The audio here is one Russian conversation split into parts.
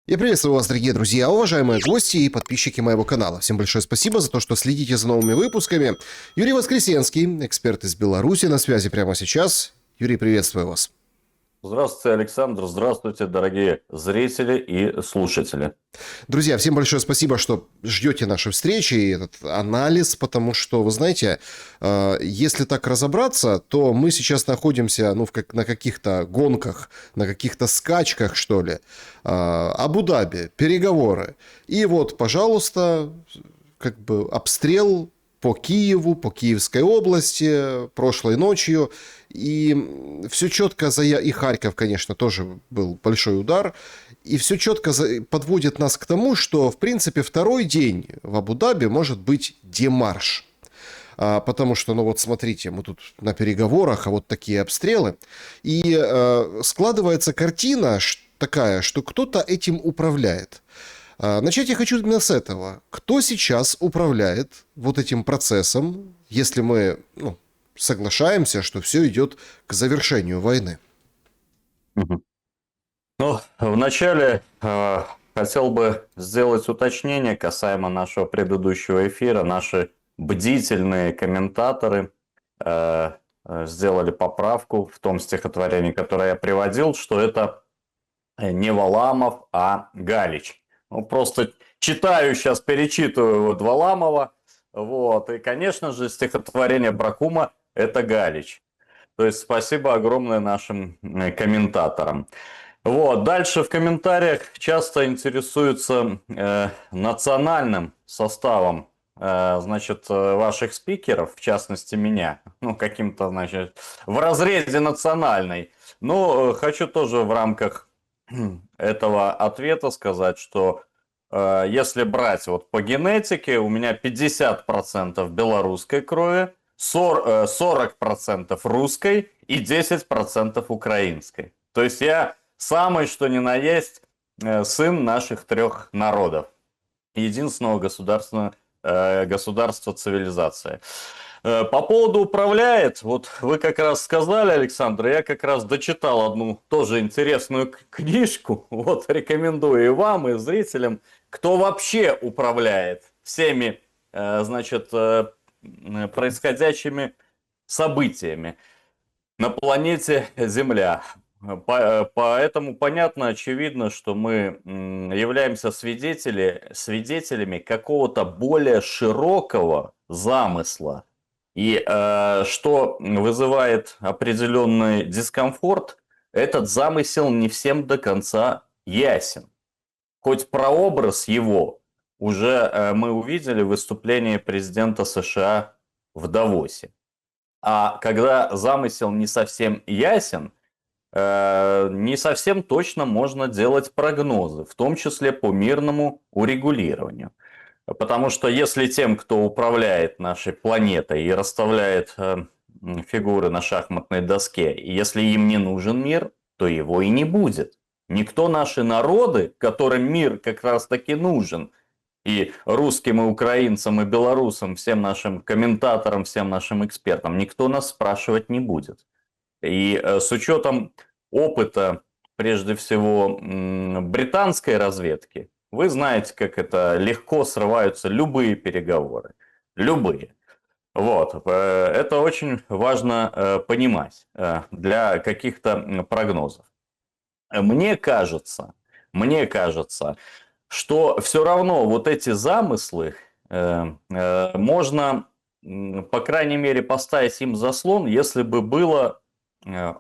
Я приветствую вас, дорогие друзья, уважаемые гости и подписчики моего канала. Всем большое спасибо за то, что следите за новыми выпусками. Юрий Воскресенский, эксперт из Беларуси, на связи прямо сейчас. Юрий, приветствую вас. Здравствуйте, Александр. Здравствуйте, дорогие зрители и слушатели. Друзья, всем большое спасибо, что ждете нашей встречи и этот анализ, потому что, вы знаете, если так разобраться, то мы сейчас находимся на каких-то гонках, на каких-то скачках, что ли. Абу-Даби, переговоры. И вот, пожалуйста, как бы обстрел по Киеву, по Киевской области прошлой ночью. И все четко и Харьков, конечно, тоже был большой удар. И все четко подводит нас к тому, что, в принципе, второй день в Абу-Даби может быть демарш. Потому что, ну вот смотрите, мы тут на переговорах, а вот такие обстрелы. И складывается картина такая, что кто-то этим управляет. Начать я хочу именно с этого. Кто сейчас управляет вот этим процессом, если мы соглашаемся, что все идет к завершению войны? Мгм. Ну, вначале хотел бы сделать уточнение касаемо нашего предыдущего эфира. Наши бдительные комментаторы сделали поправку в том стихотворении, которое я приводил, что это не Валамов, а Галич. Ну, просто читаю сейчас, перечитываю вот Валамова. Вот. И, конечно же, стихотворение Бракума – это Галич. То есть спасибо огромное нашим комментаторам. Вот. Дальше в комментариях часто интересуются национальным составом ваших спикеров, в частности меня, ну, каким-то, значит, в разрезе национальной. Но хочу тоже в рамках этого ответа сказать, что если брать вот по генетике, у меня 50% белорусской крови, 40% русской и 10% украинской. То есть я самый что ни на есть сын наших трех народов. Единственного государства цивилизации. По поводу управляет, вот вы как раз сказали, Александр, я как раз дочитал одну тоже интересную книжку, вот рекомендую и вам, и зрителям, кто вообще управляет всеми, происходящими событиями на планете Земля. Поэтому понятно, очевидно, что мы являемся свидетелями какого-то более широкого замысла. И что вызывает определенный дискомфорт, этот замысел не всем до конца ясен. Хоть прообраз его уже мы увидели в выступлении президента США в Давосе. А когда замысел не совсем ясен, не совсем точно можно делать прогнозы, в том числе по мирному урегулированию. Потому что если тем, кто управляет нашей планетой и расставляет фигуры на шахматной доске, если им не нужен мир, то его и не будет. Никто наши народы, которым мир как раз таки нужен, и русским, и украинцам, и белорусам, всем нашим комментаторам, всем нашим экспертам, никто нас спрашивать не будет. И с учетом опыта, прежде всего, британской разведки, вы знаете, как это легко срываются любые переговоры. Любые. Вот. Это очень важно понимать для каких-то прогнозов. Мне кажется, что все равно вот эти замыслы можно, по крайней мере, поставить им заслон, если бы была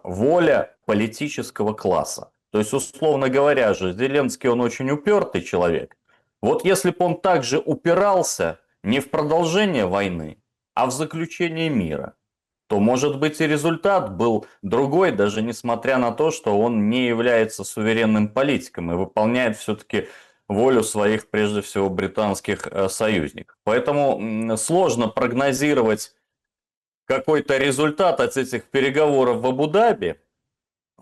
воля политического класса. То есть, условно говоря же, Зеленский, он очень упертый человек. Вот если бы он также упирался не в продолжение войны, а в заключение мира, то, может быть, и результат был другой, даже несмотря на то, что он не является суверенным политиком и выполняет все-таки волю своих, прежде всего, британских союзников. Поэтому сложно прогнозировать какой-то результат от этих переговоров в Абу-Даби.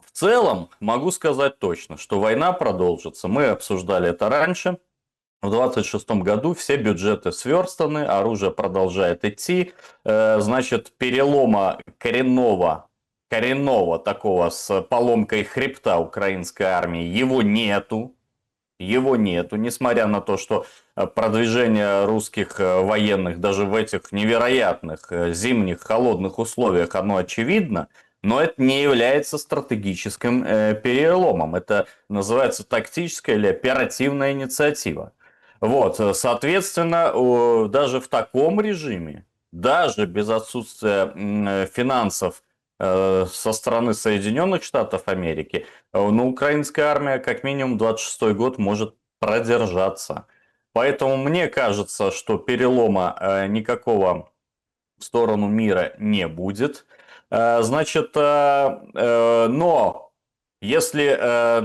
В целом, могу сказать точно, что война продолжится. Мы обсуждали это раньше. В 26 году все бюджеты сверстаны, оружие продолжает идти. Значит, перелома коренного такого с поломкой хребта украинской армии, его нету. Его нету, несмотря на то, что продвижение русских военных даже в этих невероятных зимних холодных условиях, оно очевидно, но это не является стратегическим переломом. Это называется тактическая или оперативная инициатива. Вот, соответственно, даже в таком режиме, даже без отсутствия финансов со стороны Соединенных Штатов Америки, но украинская армия как минимум 26 год может продержаться. Поэтому мне кажется, что перелома никакого в сторону мира не будет. Значит, но если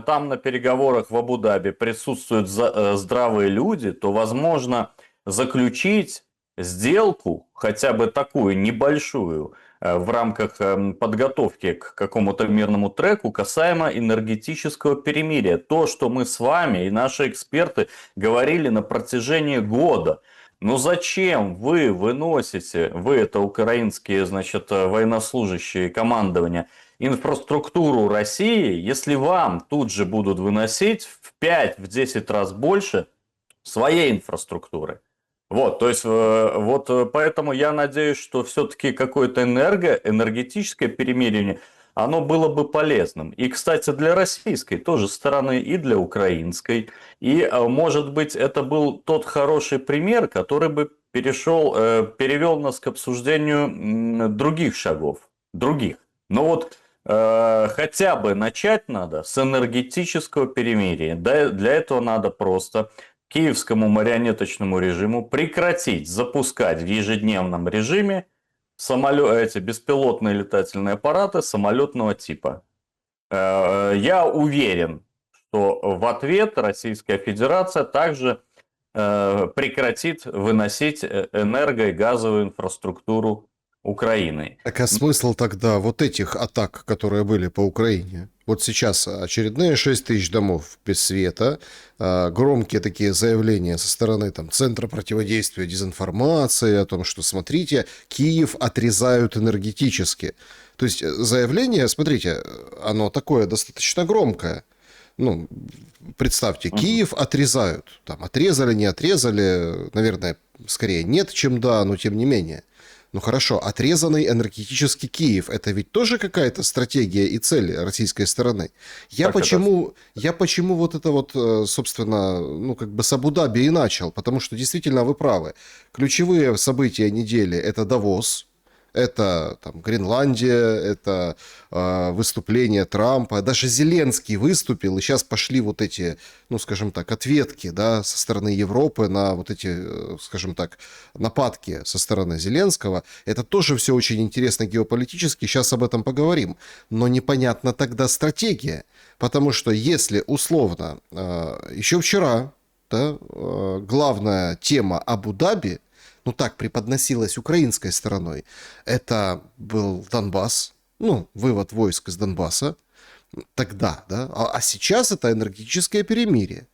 там на переговорах в Абу-Даби присутствуют здравые люди, то возможно заключить сделку, хотя бы такую небольшую, в рамках подготовки к какому-то мирному треку касаемо энергетического перемирия. То, что мы с вами и наши эксперты говорили на протяжении года. Ну зачем вы выносите, вы это украинские, значит, военнослужащие командования, инфраструктуру России, если вам тут же будут выносить в 5-10 раз больше своей инфраструктуры? Вот, то есть, поэтому я надеюсь, что все-таки какое-то энергетическое перемирие, оно было бы полезным. И, кстати, для российской тоже стороны, и для украинской. И, может быть, это был тот хороший пример, который бы перевел нас к обсуждению других шагов, других. Но вот хотя бы начать надо с энергетического перемирия. Для этого надо просто киевскому марионеточному режиму прекратить запускать в ежедневном режиме эти беспилотные летательные аппараты самолетного типа. Я уверен, что в ответ Российская Федерация также прекратит выносить энерго- и газовую инфраструктуру Украины. Так а смысл тогда вот этих атак, которые были по Украине? Вот сейчас очередные 6 тысяч домов без света, громкие такие заявления со стороны там, Центра противодействия дезинформации о том, что, смотрите, Киев отрезают энергетически. То есть заявление, смотрите, оно такое достаточно громкое. Ну, представьте, Киев отрезают. Там отрезали, не отрезали, наверное, скорее нет, чем да, но тем не менее. Ну хорошо, отрезанный энергетический Киев – это ведь тоже какая-то стратегия и цель российской стороны. Я почему вот это вот, собственно, ну как бы с Абу-Даби и начал, потому что действительно вы правы. Ключевые события недели – это Давос, это там, Гренландия, это выступление Трампа. Даже Зеленский выступил, и сейчас пошли вот эти, ну, скажем так, ответки, да, со стороны Европы на вот эти, скажем так, нападки со стороны Зеленского. Это тоже все очень интересно геополитически, сейчас об этом поговорим. Но непонятна тогда стратегия, потому что если условно, еще вчера, да, главная тема Абу-Даби, ну так преподносилось украинской стороной, это был Донбасс, ну, вывод войск из Донбасса тогда, да, а сейчас это энергетическое перемирие.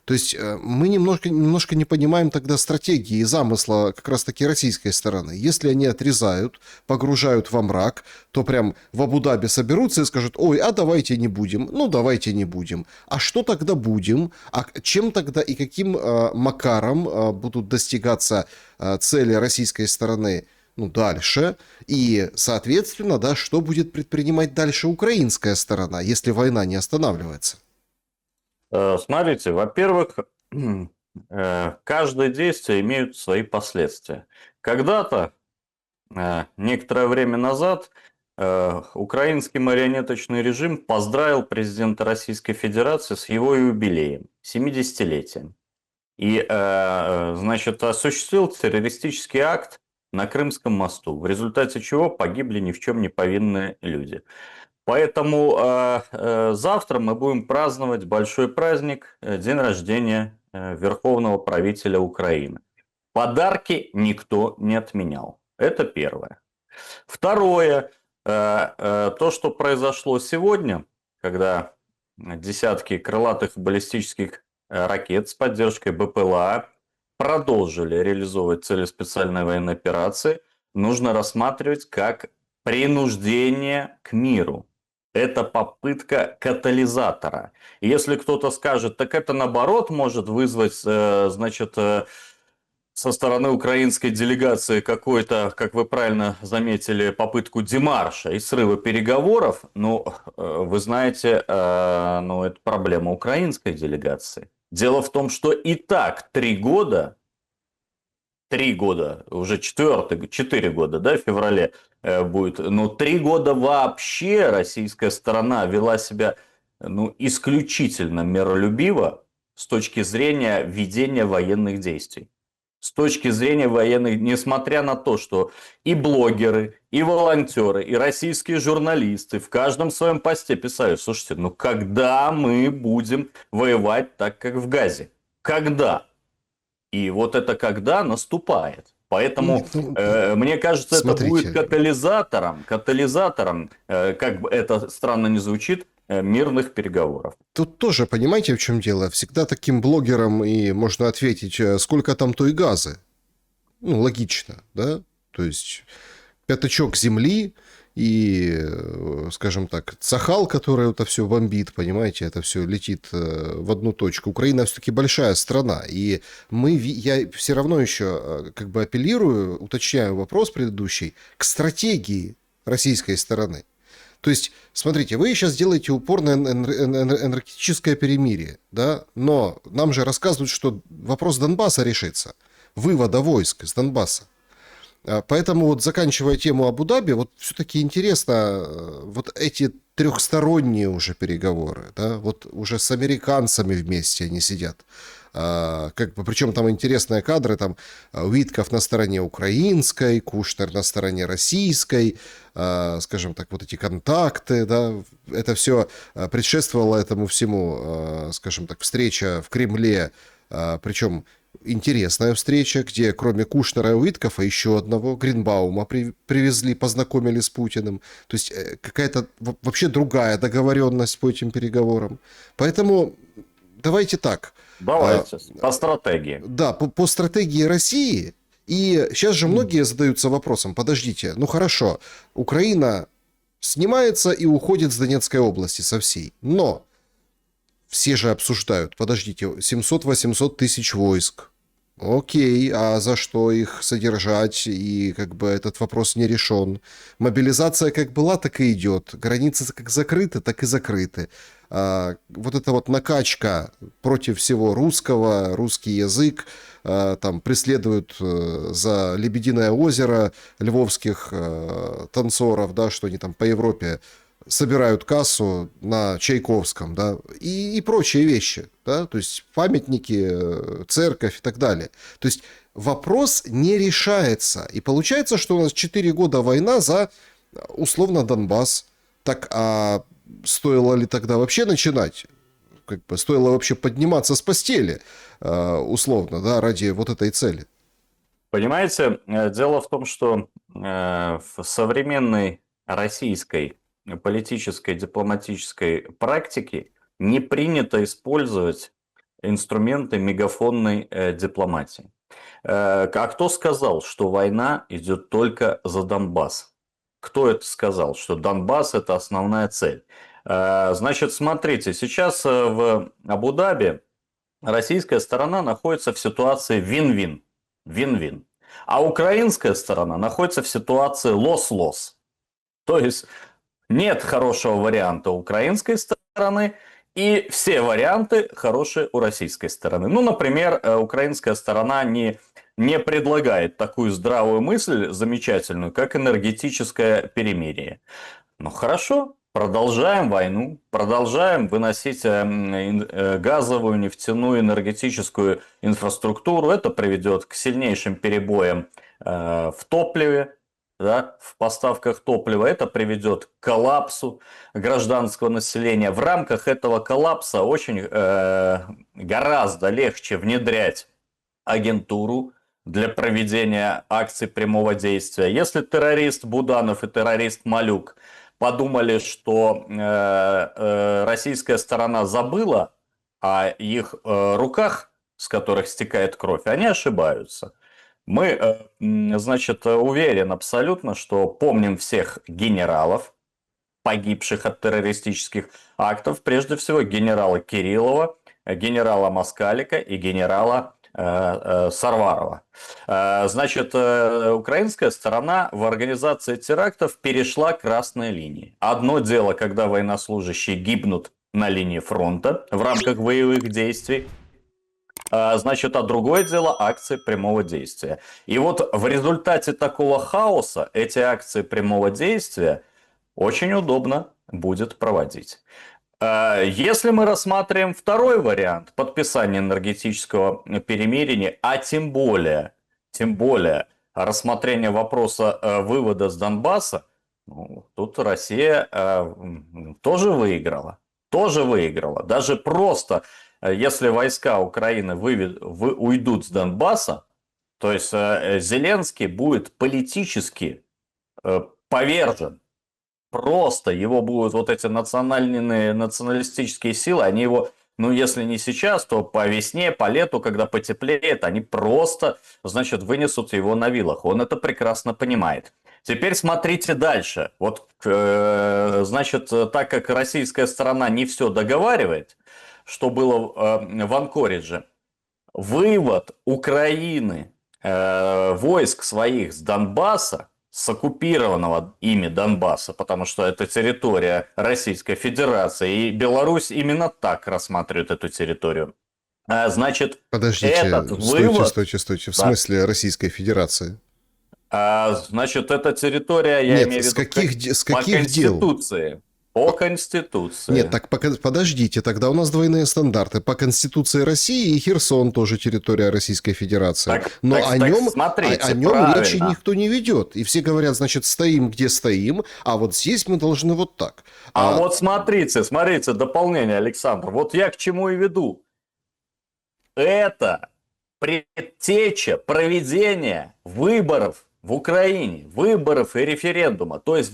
То есть мы немножко не понимаем тогда стратегии и замысла как раз-таки российской стороны. Если они отрезают, погружают во мрак, то прям в Абу-Даби соберутся и скажут: ой, а давайте не будем. Ну, давайте не будем. А что тогда будем? А чем тогда и каким макаром будут достигаться цели российской стороны, ну, дальше? И, соответственно, да, что будет предпринимать дальше украинская сторона, если война не останавливается? Смотрите, во-первых, каждое действие имеет свои последствия. Когда-то, некоторое время назад, украинский марионеточный режим поздравил президента Российской Федерации с его юбилеем, 70-летием. И, значит, осуществил террористический акт на Крымском мосту, в результате чего погибли ни в чем не повинные люди. Поэтому завтра мы будем праздновать большой праздник, день рождения Верховного правителя Украины. Подарки никто не отменял. Это первое. Второе, то, что произошло сегодня, когда десятки крылатых баллистических ракет с поддержкой БПЛА продолжили реализовывать цели специальной военной операции, нужно рассматривать как принуждение к миру. Это попытка катализатора. И если кто-то скажет, так это наоборот может вызвать, значит, со стороны украинской делегации какой-то, как вы правильно заметили, попытку демарша и срыва переговоров, ну, вы знаете, ну, это проблема украинской делегации. Дело в том, что и так 3 года, уже 4 года, да, в феврале будет, но 3 года вообще российская сторона вела себя, ну, исключительно миролюбиво с точки зрения ведения военных действий. С точки зрения военных, несмотря на то, что и блогеры, и волонтеры, и российские журналисты в каждом своем посте писали, слушайте, ну когда мы будем воевать так, как в Газе? Когда? И вот это когда наступает. Поэтому, Ну, мне кажется, это будет смотрите, катализатором, как бы это странно не звучит, мирных переговоров. тут тоже, понимаете, в чем дело? Всегда таким блогерам и можно ответить, сколько там той газы. Ну, логично, да? То есть пятачок земли и, скажем так, Цахал, который это все бомбит, понимаете, это все летит в одну точку. Украина все-таки большая страна, и я все равно еще как бы апеллирую, уточняю вопрос предыдущий, к стратегии российской стороны. То есть, смотрите, вы сейчас делаете упор на энергетическое перемирие, да, но нам же рассказывают, что вопрос Донбасса решится, вывода войск из Донбасса. Поэтому вот заканчивая тему Абу-Даби, вот все-таки интересно, вот эти трехсторонние уже переговоры, да, вот уже с американцами вместе они сидят. Как бы, причем там интересные кадры, там Уитков на стороне украинской, Кушнер на стороне российской, скажем так, вот эти контакты, да, это все предшествовало этому всему, скажем так, встреча в Кремле, причем интересная встреча, где кроме Кушнера и Уиткофа еще одного Гринбаума привезли, познакомили с Путиным. То есть какая-то вообще другая договоренность по этим переговорам. Поэтому давайте так. Давайте, по стратегии. Да, по стратегии России. И сейчас же многие задаются вопросом, подождите, ну хорошо, Украина снимается и уходит с Донецкой области со всей. Но все же обсуждают, подождите, 700-800 тысяч войск. Окей, а за что их содержать? И как бы этот вопрос не решен. Мобилизация как была, так и идет. Границы как закрыты, так и закрыты. Вот эта вот накачка против всего русского, русский язык, там преследуют за Лебединое озеро львовских танцоров, да, что они там по Европе собирают кассу на Чайковском, да, и прочие вещи, да, то есть памятники, церковь и так далее. То есть вопрос не решается. И получается, что у нас 4 года война за, условно, Донбасс. Так, а стоило ли тогда вообще начинать? Как бы стоило вообще подниматься с постели, условно, да, ради вот этой цели? Понимаете, дело в том, что в современной российской политической, дипломатической практике не принято использовать инструменты мегафонной дипломатии. А кто сказал, что война идет только за Донбасс? Кто это сказал, что Донбасс – это основная цель? Значит, смотрите, сейчас в Абу-Даби российская сторона находится в ситуации вин-вин. Вин-вин. А украинская сторона находится в ситуации лос-лос. То есть нет хорошего варианта у украинской стороны, и все варианты хорошие у российской стороны. Ну, например, украинская сторона не предлагает такую здравую мысль замечательную, как энергетическое перемирие. Ну хорошо, продолжаем войну, продолжаем выносить газовую, нефтяную, энергетическую инфраструктуру. Это приведет к сильнейшим перебоям в топливе, да, в поставках топлива. Это приведет к коллапсу гражданского населения. В рамках этого коллапса очень гораздо легче внедрять агентуру для проведения акций прямого действия. Если террорист Буданов и террорист Малюк подумали, что российская сторона забыла о их руках, с которых стекает кровь, они ошибаются. Мы, значит, уверен абсолютно, что помним всех генералов, погибших от террористических актов, прежде всего генерала Кириллова, генерала Москалика и генерала Сарварова. Значит, украинская сторона в организации терактов перешла красные линии. Одно дело, когда военнослужащие гибнут на линии фронта в рамках боевых действий, значит, а другое дело акции прямого действия. И вот в результате такого хаоса эти акции прямого действия очень удобно будет проводить. Если мы рассматриваем второй вариант подписания энергетического перемирия, а тем более рассмотрение вопроса вывода с Донбасса, ну, тут Россия тоже выиграла. Даже просто, если войска Украины уйдут с Донбасса, то есть Зеленский будет политически повержен. Просто его будут вот эти националистические силы, они его, ну если не сейчас, то по весне, по лету, когда потеплеет, они просто, значит, вынесут его на вилах. Он это прекрасно понимает. Теперь смотрите дальше. Вот, значит, так как российская сторона не все договаривает, что было в Анкоридже, вывод Украины войск своих с Донбасса, с оккупированного ими Донбасса, потому что это территория Российской Федерации, и Беларусь именно так рассматривает эту территорию. Значит, Подождите, этот вывод... стойте. В Да. смысле Российской Федерации? Значит, эта территория, я Нет, имею в виду, с каких по дел? Конституции. По Конституции. Нет, так подождите, тогда у нас двойные стандарты. По Конституции России и Херсон тоже территория Российской Федерации. Но о нем речи никто не ведет. И все говорят, значит, стоим, где стоим, а вот здесь мы должны вот так. Вот смотрите, дополнение, Александр. Вот я к чему и веду. Это предтеча проведения выборов в Украине, выборов и референдума. То есть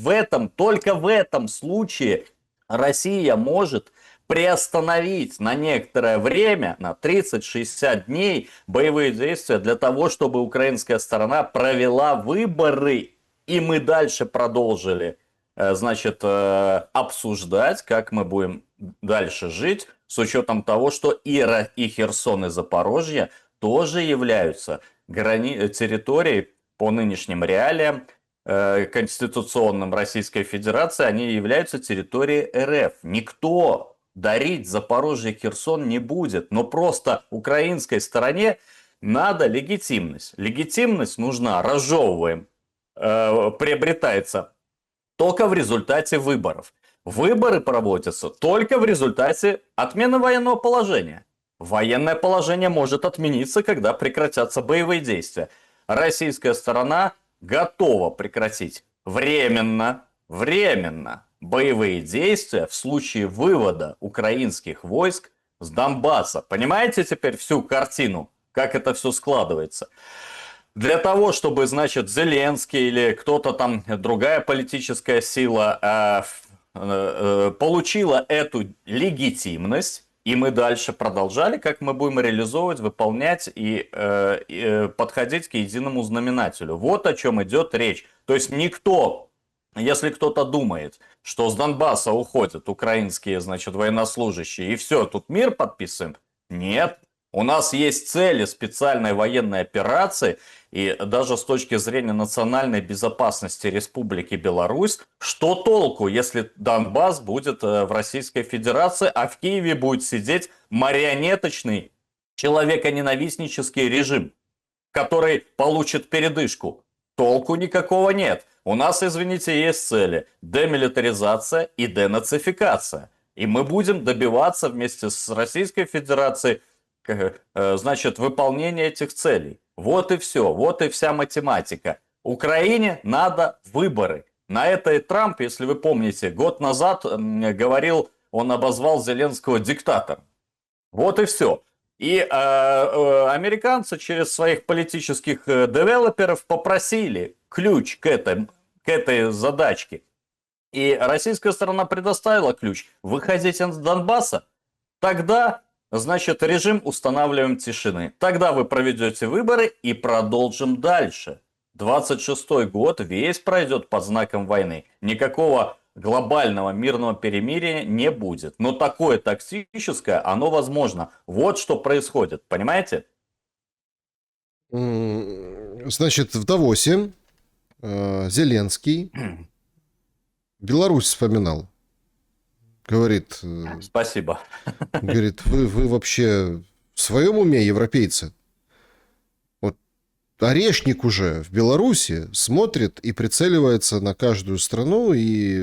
только в этом случае Россия может приостановить на некоторое время, на 30-60 дней боевые действия для того, чтобы украинская сторона провела выборы, и мы дальше продолжили, значит, обсуждать, как мы будем дальше жить, с учетом того, что и Херсон, и Запорожье тоже являются территорией по нынешним реалиям, конституционным Российской Федерации, они являются территорией РФ. Никто дарить Запорожье и Херсон не будет, но просто украинской стороне надо легитимность. Легитимность нужна, разжевываем, приобретается только в результате выборов. Выборы проводятся только в результате отмены военного положения. Военное положение может отмениться, когда прекратятся боевые действия. Российская сторона готова прекратить временно боевые действия в случае вывода украинских войск с Донбасса. Понимаете теперь всю картину, как это все складывается? Для того, чтобы, значит, Зеленский или кто-то там, другая политическая сила получила эту легитимность, и мы дальше продолжали, как мы будем реализовывать, выполнять и подходить к единому знаменателю. Вот о чем идет речь. То есть никто, если кто-то думает, что с Донбасса уходят украинские, значит, военнослужащие, и все, тут мир подписываем. Нет. У нас есть цели специальной военной операции, и даже с точки зрения национальной безопасности Республики Беларусь, что толку, если Донбасс будет в Российской Федерации, а в Киеве будет сидеть марионеточный человеконенавистнический режим, который получит передышку? Толку никакого нет. У нас, извините, есть цели: демилитаризация и денацификация. И мы будем добиваться вместе с Российской Федерацией, значит, выполнения этих целей. Вот и все, вот и вся математика. Украине надо выборы. На это и Трамп, если вы помните, год назад говорил, он обозвал Зеленского диктатором. Вот и все. И американцы через своих политических девелоперов попросили ключ к этой задачке. И российская сторона предоставила ключ. Выходите с Донбасса, тогда, значит, режим устанавливаем тишины. Тогда вы проведете выборы и продолжим дальше. 26-й год весь пройдет под знаком войны. Никакого глобального мирного перемирия не будет. Но такое тактическое, оно возможно. Вот что происходит, понимаете? Значит, в Давосе Зеленский Беларусь вспоминал. Говорит, Спасибо. вы вообще в своем уме, европейцы? Вот Орешник уже в Беларуси смотрит и прицеливается на каждую страну, и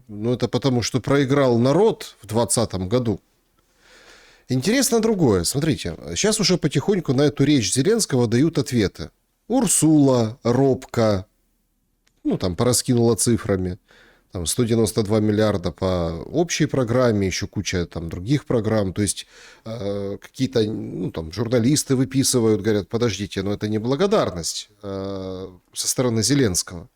ну, это потому, что проиграл народ в 2020 году. Интересно другое. Смотрите, сейчас уже потихоньку на эту речь Зеленского дают ответы. Урсула робко, ну, там, пораскинула цифрами. Там 192 миллиарда по общей программе, еще куча там других программ. То есть какие-то, ну, там, журналисты выписывают, говорят, подождите, но это не благодарность со стороны Зеленского.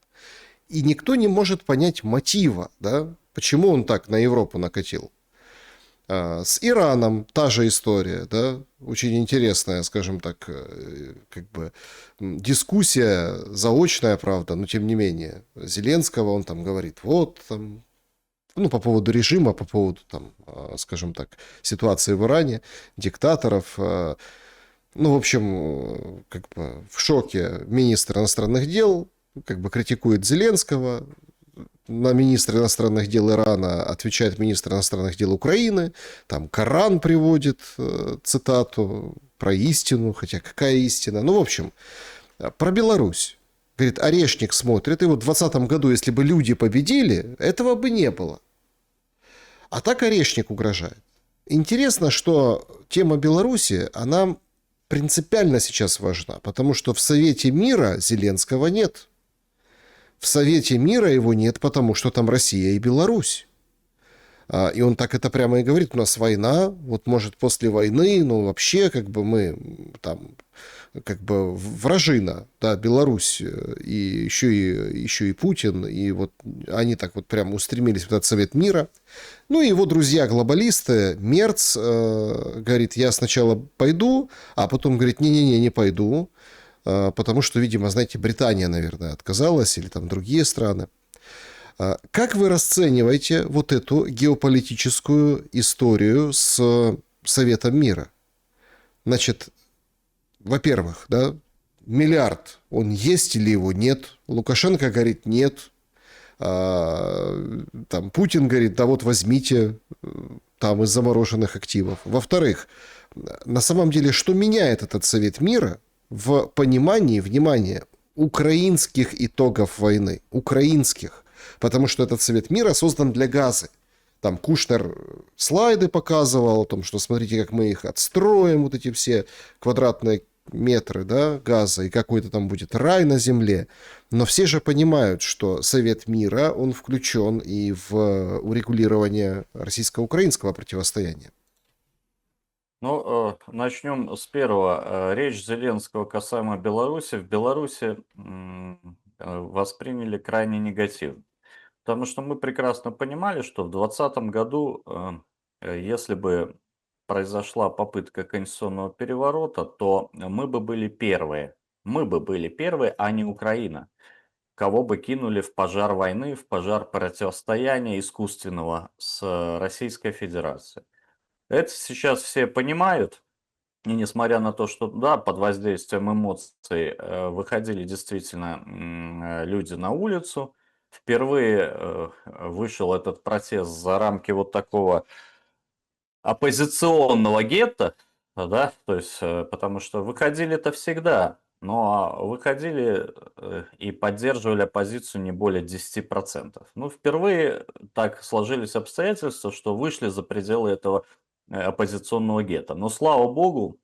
И никто не может понять мотива, да, почему он так на Европу накатил. С Ираном та же история, да, очень интересная, скажем так, как бы дискуссия заочная, правда, но тем не менее. Зеленского он там говорит, вот там, ну, по поводу режима, по поводу там, скажем так, ситуации в Иране, диктаторов. Ну, в общем, как бы в шоке министр иностранных дел, как бы критикует Зеленского. На министра иностранных дел Ирана отвечает министр иностранных дел Украины. Там Коран приводит цитату про истину, хотя какая истина. Ну, в общем, про Беларусь. Говорит, Орешник смотрит, и вот в 2020 году, если бы люди победили, этого бы не было. А так Орешник угрожает. Интересно, что тема Беларуси, она принципиально сейчас важна, потому что в Совете мира Зеленского нет. В Совете мира его нет, потому что там Россия и Беларусь. И он так это прямо и говорит, у нас война, вот может после войны, ну вообще как бы мы там как бы вражина, да, Беларусь и еще и Путин, и вот они так вот прямо устремились в этот Совет мира. Ну и его друзья-глобалисты, Мерц говорит, я сначала пойду, а потом говорит, не-не-не, не пойду, потому что, видимо, знаете, Британия, наверное, отказалась, или там другие страны. Как вы расцениваете вот эту геополитическую историю с Советом мира? Значит, во-первых, да, миллиард, он есть или его нет? Лукашенко говорит, нет. Там Путин говорит, да вот возьмите там из замороженных активов. Во-вторых, на самом деле, что меняет этот Совет мира в понимании, внимание, украинских итогов войны? Украинских. Потому что этот Совет мира создан для Газы. Там Кушнер слайды показывал о том, что смотрите, как мы их отстроим, вот эти все квадратные метры, да, газа, и какой-то там будет рай на земле. Но все же понимают, что Совет мира, он включен и в урегулирование российско-украинского противостояния. Ну, начнем с первого. Речь Зеленского касаемо Беларуси. В Беларуси восприняли крайне негативно. Потому что мы прекрасно понимали, что в 2020 году, если бы произошла попытка конституционного переворота, то мы бы были первые. Мы бы были первые, а не Украина. Кого бы кинули в пожар войны, в пожар противостояния искусственного с Российской Федерацией. Это сейчас все понимают. И несмотря на то, что да, под воздействием эмоций выходили действительно люди на улицу, впервые вышел этот протест за рамки вот такого оппозиционного гетто, да, то есть, потому что выходили-то всегда, но выходили и поддерживали оппозицию не более 10%. Ну, впервые так сложились обстоятельства, что вышли за пределы этого оппозиционного гетто. Но слава богу,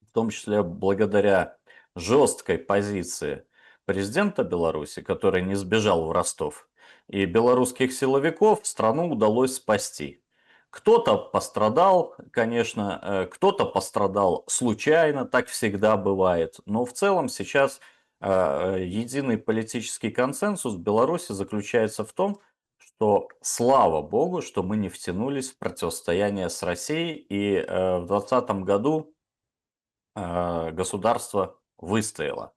в том числе благодаря жесткой позиции президента Беларуси, который не сбежал в Ростов, и белорусских силовиков страну удалось спасти. Кто-то пострадал, конечно, кто-то пострадал случайно, так всегда бывает. Но в целом сейчас единый политический консенсус в Беларуси заключается в том, что слава богу, что мы не втянулись в противостояние с Россией. И в 2020 году государство выстояло.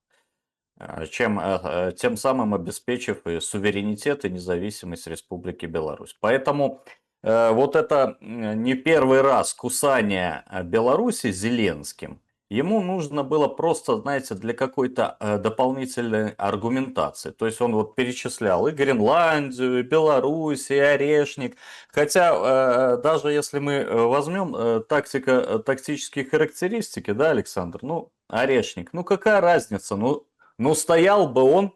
тем самым обеспечив и суверенитет и независимость Республики Беларусь. Поэтому вот это не первый раз кусание Беларуси Зеленским, ему нужно было просто, знаете, для какой-то дополнительной аргументации. То есть он вот перечислял и Гренландию, и Беларусь, и Орешник. Хотя даже если мы возьмем тактические характеристики, да, Александр, ну, Орешник, ну какая разница, ну стоял бы он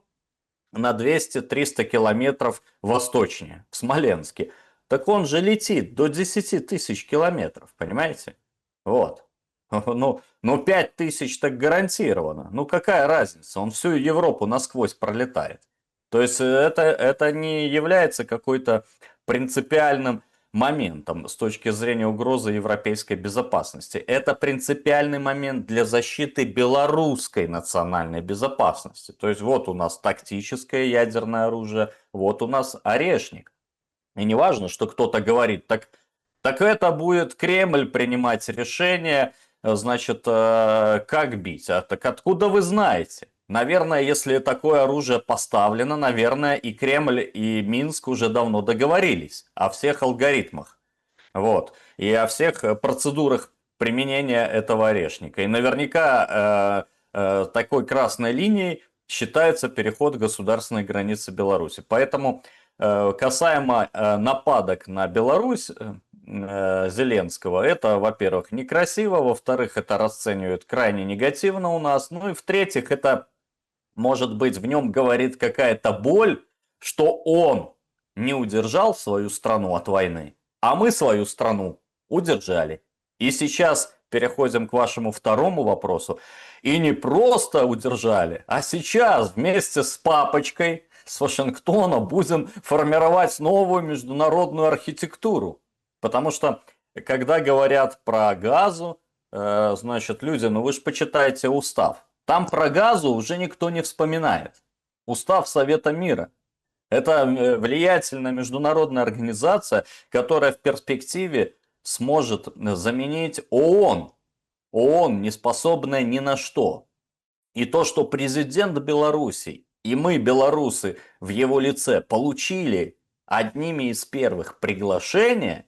на 200-300 километров восточнее, в Смоленске. Так он же летит до 10 тысяч километров, понимаете? Вот. Ну 5 тысяч так гарантированно. Ну какая разница? Он всю Европу насквозь пролетает. То есть это не является какой-то принципиальным моментом с точки зрения угрозы европейской безопасности. Это принципиальный момент для защиты белорусской национальной безопасности. То есть вот у нас тактическое ядерное оружие, вот у нас орешник. И не важно, что кто-то говорит, так это будет Кремль принимать решение, значит, как бить. А так откуда вы знаете? Наверное, если такое оружие поставлено, наверное, и Кремль, и Минск уже давно договорились о всех алгоритмах. Вот. И о всех процедурах применения этого орешника. И наверняка такой красной линией считается переход государственной границы Беларуси. Поэтому касаемо нападок на Беларусь Зеленского, это, во-первых, некрасиво, во-вторых, это расценивают крайне негативно у нас, ну и в-третьих, это, может быть, в нем говорит какая-то боль, что он не удержал свою страну от войны, а мы свою страну удержали. И сейчас переходим к вашему второму вопросу. И не просто удержали, а сейчас вместе с папочкой, с Вашингтона будем формировать новую международную архитектуру. Потому что, когда говорят про газу, значит, люди, ну вы же почитайте устав. Там про газу уже никто не вспоминает. Устав Совета мира. Это влиятельная международная организация, которая в перспективе сможет заменить ООН. ООН, не способная ни на что. И то, что президент Беларуси и мы, белорусы, в его лице получили одними из первых приглашения,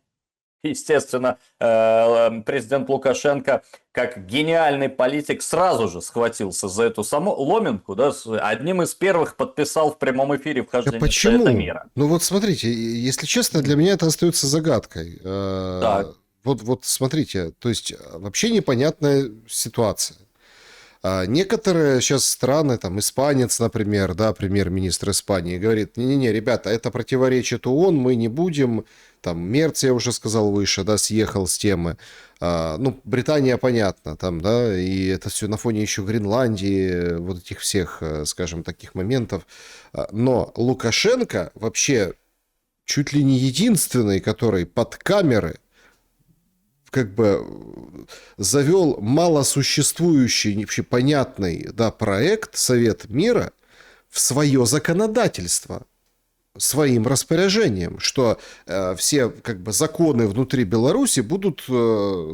естественно, президент Лукашенко, как гениальный политик, сразу же схватился за эту саму ломинку, да, одним из первых подписал в прямом эфире Да вхождение в Совета почему? мира. Ну вот смотрите, если честно, для меня это остается загадкой. Так, Вот смотрите, то есть вообще непонятная ситуация. Некоторые сейчас страны, там испанец, например, да, премьер-министр Испании, говорит, не-не-не, ребята, это противоречит ООН, мы не будем, там Мерц, я уже сказал выше, да, съехал с темы. Ну, Британия, понятно, там, да, и это все на фоне еще Гренландии, вот этих всех, скажем, таких моментов. Но Лукашенко вообще чуть ли не единственный, который под камеры как бы завел малосуществующий, вообще понятный, да, проект Совет мира в свое законодательство своим распоряжением, что все как бы законы внутри Беларуси будут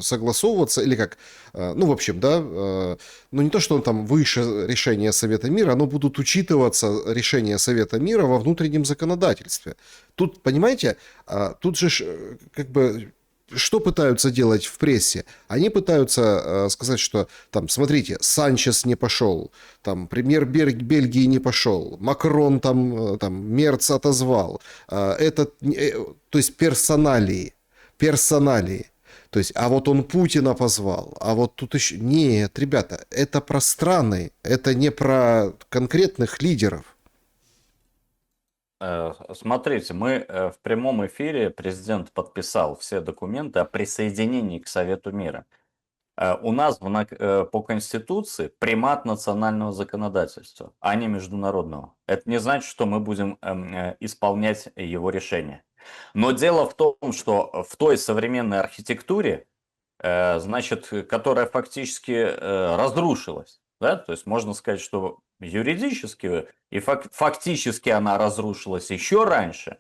согласовываться, или как, ну, в общем, да, ну, не то, что он там выше решения Совета мира, но будут учитываться решения Совета мира во внутреннем законодательстве. Тут, понимаете, тут же как бы что пытаются делать в прессе? Они пытаются сказать, что там, смотрите, Санчес не пошел, там, премьер Бельгии не пошел, Макрон там Мерц отозвал. То есть персоналии. То есть, а вот он Путина позвал, а вот тут еще... Нет, ребята, это про страны, это не про конкретных лидеров. смотрите, мы в прямом эфире, президент подписал все документы о присоединении к Совету мира. У нас по Конституции примат национального законодательства, а не международного. Это не значит, что мы будем исполнять его решения. Но дело в том, что в той современной архитектуре, значит, которая фактически разрушилась, да, то есть можно сказать, что юридически и фактически она разрушилась еще раньше,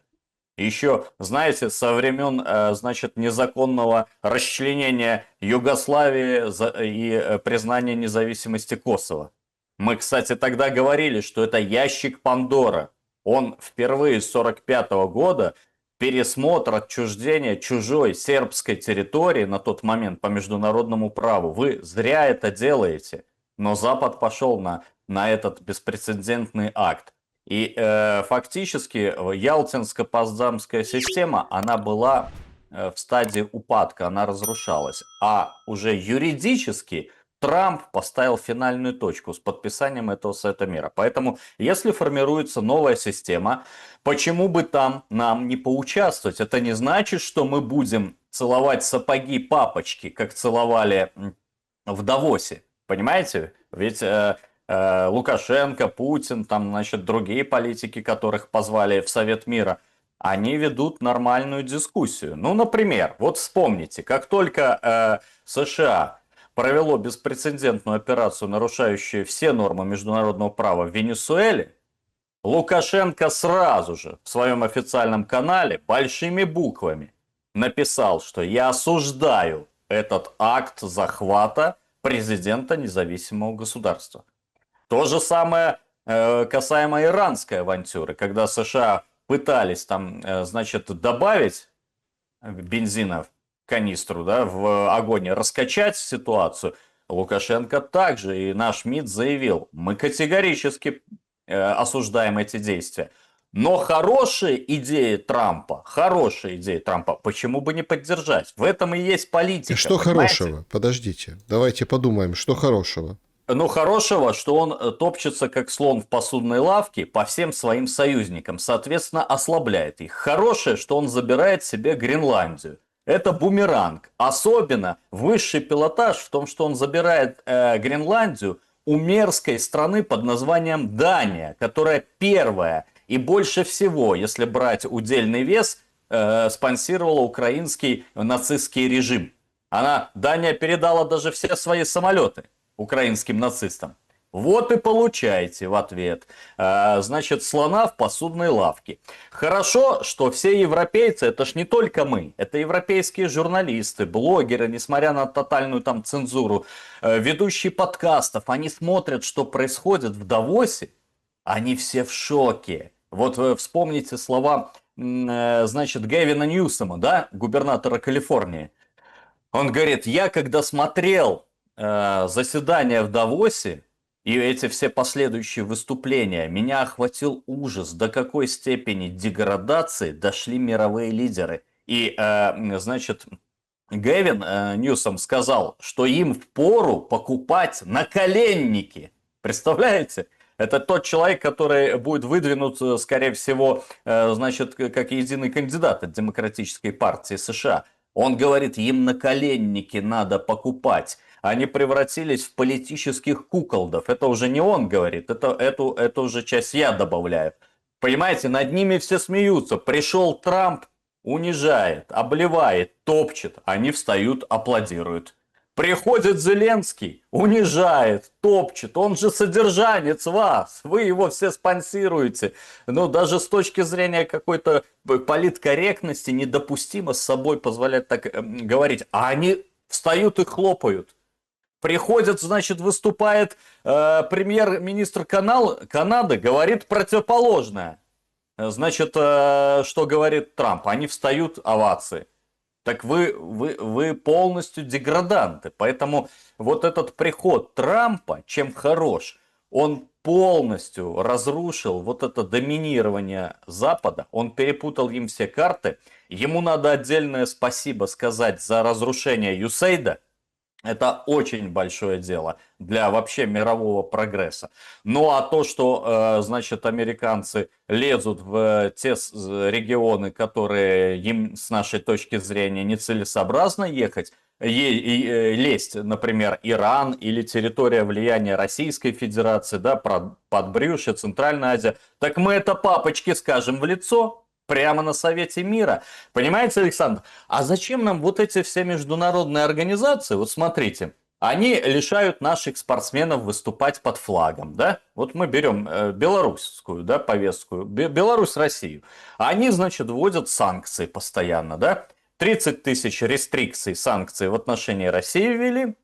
еще, знаете, со времен, значит, незаконного расчленения Югославии и признания независимости Косово. Мы, кстати, тогда говорили, что это ящик Пандоры. Он впервые с 1945 года пересмотр отчуждения чужой сербской территории на тот момент по международному праву. Вы зря это делаете. Но Запад пошел на этот беспрецедентный акт. И фактически Ялтинско-Потсдамская система, она была в стадии упадка, она разрушалась. А уже юридически Трамп поставил финальную точку с подписанием этого Совета мира. Поэтому, если формируется новая система, почему бы там нам не поучаствовать? Это не значит, что мы будем целовать сапоги папочки, как целовали в Давосе. Понимаете? Ведь Лукашенко, Путин, там, значит, другие политики, которых позвали в Совет мира, они ведут нормальную дискуссию. Ну, например, вот вспомните, как только США провело беспрецедентную операцию, нарушающую все нормы международного права в Венесуэле, Лукашенко сразу же в своем официальном канале большими буквами написал, что я осуждаю этот акт захвата президента независимого государства. То же самое касаемо иранской авантюры, когда США пытались там, значит, добавить бензина в канистру, да, в огонь, раскачать ситуацию, Лукашенко также, и наш МИД заявил, мы категорически осуждаем эти действия. Но хорошие идеи Трампа, почему бы не поддержать? В этом и есть политика. И что понимаете? хорошего? Подождите, давайте подумаем, что хорошего. Ну, хорошего, что он топчется как слон в посудной лавке по всем своим союзникам, соответственно, ослабляет их. Хорошее, что он забирает себе Гренландию. Это бумеранг. Особенно высший пилотаж в том, что он забирает Гренландию у мерзкой страны под названием Дания, которая первая и больше всего, если брать удельный вес, спонсировала украинский нацистский режим. Дания передала даже все свои самолеты украинским нацистам. Вот и получаете в ответ, значит, слона в посудной лавке. Хорошо, что все европейцы, это ж не только мы, это европейские журналисты, блогеры, несмотря на тотальную там цензуру, ведущие подкастов, они смотрят, что происходит в Давосе, они все в шоке. Вот вы вспомните слова, значит, Гэвина Ньюсома, да, губернатора Калифорнии. Он говорит, я когда смотрел заседание в Давосе и эти все последующие выступления, меня охватил ужас, до какой степени деградации дошли мировые лидеры. И, значит, Гэвин Ньюсом сказал, что им впору покупать наколенники. Представляете? Это тот человек, который будет выдвинут, скорее всего, значит, как единый кандидат от Демократической партии США. Он говорит, им наколенники надо покупать. Они превратились в политических куколдов. Это уже не он говорит, это уже часть я добавляю. Понимаете, над ними все смеются. Пришел Трамп, унижает, обливает, топчет. Они встают, аплодируют. Приходит Зеленский, унижает, топчет. Он же содержанец вас. Вы его все спонсируете. Но даже с точки зрения какой-то политкорректности недопустимо с собой позволять так говорить. А они встают и хлопают. Приходит, значит, выступает премьер-министр Канады, говорит противоположное. Значит, что говорит Трамп? Они встают, овации. Так вы полностью деграданты. Поэтому вот этот приход Трампа, чем хорош, он полностью разрушил вот это доминирование Запада. Он перепутал им все карты. Ему надо отдельное спасибо сказать за разрушение ЮСАИДа. Это очень большое дело для вообще мирового прогресса. Ну а то, что, значит, американцы лезут в те регионы, которые им с нашей точки зрения нецелесообразно ехать, лезть, например, Иран или территория влияния Российской Федерации, да, Подбрюшье, Центральная Азия, так мы это папочке скажем в лицо. Прямо на Совете мира. Понимаете, Александр? А зачем нам вот эти все международные организации? Вот смотрите, они лишают наших спортсменов выступать под флагом, да? Вот мы берем белорусскую, да, повестку, Беларусь, Россию. Они, значит, вводят санкции постоянно, да? 30 тысяч рестрикций, санкций в отношении России ввели.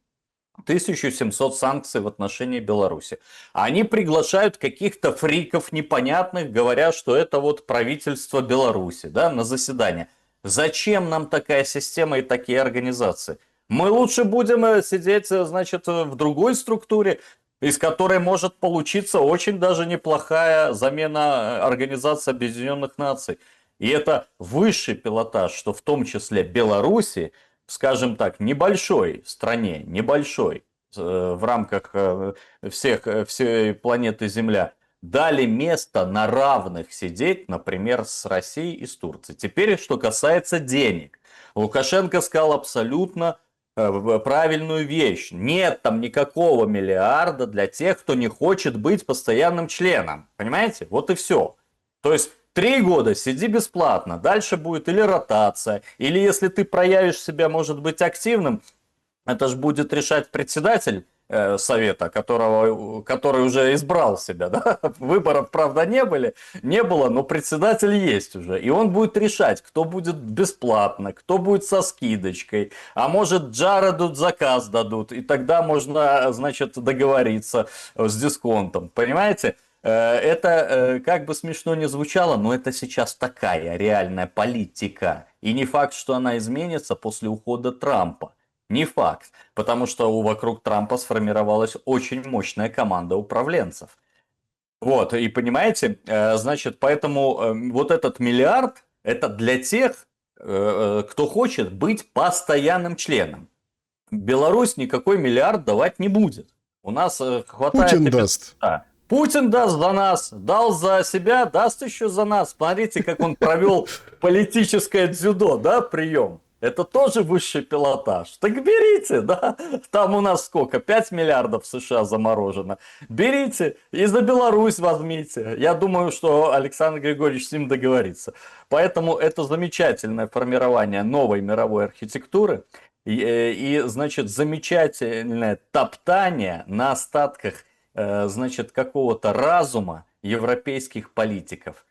1700 санкций в отношении Беларуси. Они приглашают каких-то фриков непонятных, говоря, что это вот правительство Беларуси, да, на заседание. Зачем нам такая система и такие организации? Мы лучше будем сидеть, значит, в другой структуре, из которой может получиться очень даже неплохая замена Организации Объединенных Наций. И это высший пилотаж, что в том числе Беларуси, скажем так, небольшой стране, небольшой, в рамках всей планеты Земля, дали место на равных сидеть, например, с Россией и с Турцией. Теперь, что касается денег. Лукашенко сказал абсолютно правильную вещь. Нет там никакого миллиарда для тех, кто не хочет быть постоянным членом. Понимаете? Вот и все. То есть 3 года сиди бесплатно, дальше будет или ротация, или если ты проявишь себя, может быть, активным, это же будет решать председатель совета, который уже избрал себя. Да? Выборов, правда, не было, но председатель есть уже. И он будет решать, кто будет бесплатно, кто будет со скидочкой. А может, Джареду заказ дадут, и тогда можно, значит, договориться с дисконтом. Понимаете? Это как бы смешно не звучало, но это сейчас такая реальная политика. И не факт, что она изменится после ухода Трампа. Не факт, потому что вокруг Трампа сформировалась очень мощная команда управленцев. Вот, и понимаете, значит, поэтому вот этот миллиард, это для тех, кто хочет быть постоянным членом. Беларусь никакой миллиард давать не будет. У нас хватает... Путин даст. Да. Путин даст за нас, дал за себя, даст еще за нас. Смотрите, как он провел политическое дзюдо, да, прием. Это тоже высший пилотаж. Так берите, да. Там у нас сколько? 5 миллиардов США заморожено. Берите и за Беларусь возьмите. Я думаю, что Александр Григорьевич с ним договорится. Поэтому это замечательное формирование новой мировой архитектуры. Значит, замечательное топтание на остатках, значит, какого-то разума европейских политиков.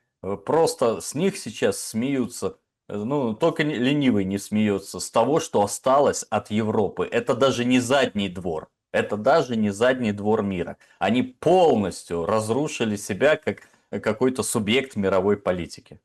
Просто с них сейчас смеются. Ну, только ленивый не смеется с того, что осталось от Европы. Это даже не задний двор. Это даже не задний двор мира. Они полностью разрушили себя как какой-то субъект мировой политики.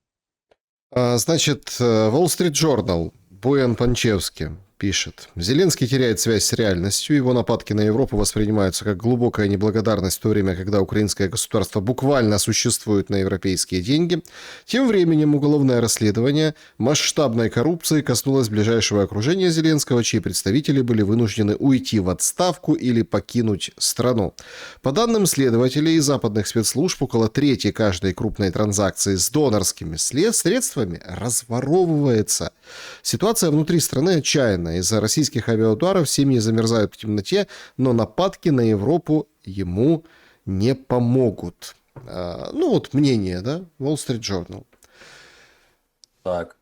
Значит, Wall Street Journal, Боян Панчевский пишет. Зеленский теряет связь с реальностью. Его нападки на Европу воспринимаются как глубокая неблагодарность в то время, когда украинское государство буквально существует на европейские деньги. Тем временем уголовное расследование масштабной коррупции коснулось ближайшего окружения Зеленского, чьи представители были вынуждены уйти в отставку или покинуть страну. По данным следователей и западных спецслужб, около трети каждой крупной транзакции с донорскими средствами разворовывается. Ситуация внутри страны отчаянная. Из-за российских авиаударов семьи замерзают в темноте, но нападки на Европу ему не помогут. Ну вот мнение, да, Wall Street Journal. Так,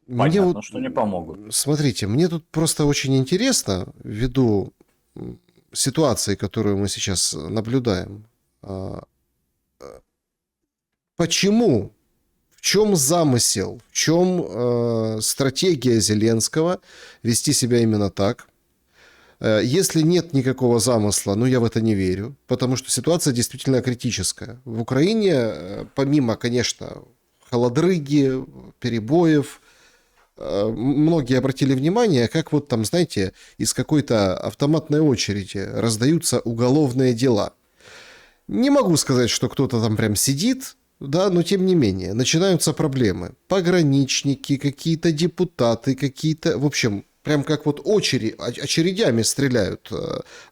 Мне понятно, вот, что не помогут. смотрите, мне тут просто очень интересно, ввиду ситуации, которую мы сейчас наблюдаем, почему? В чем замысел, в чем стратегия Зеленского вести себя именно так? Если нет никакого замысла, ну я в это не верю, потому что ситуация действительно критическая. В Украине, помимо, конечно, холодрыги, перебоев, многие обратили внимание, как вот там, знаете, из какой-то автоматной очереди раздаются уголовные дела. Не могу сказать, что кто-то там прям сидит, да, но тем не менее, начинаются проблемы. Пограничники, какие-то депутаты, какие-то... В общем, прям как вот очередями стреляют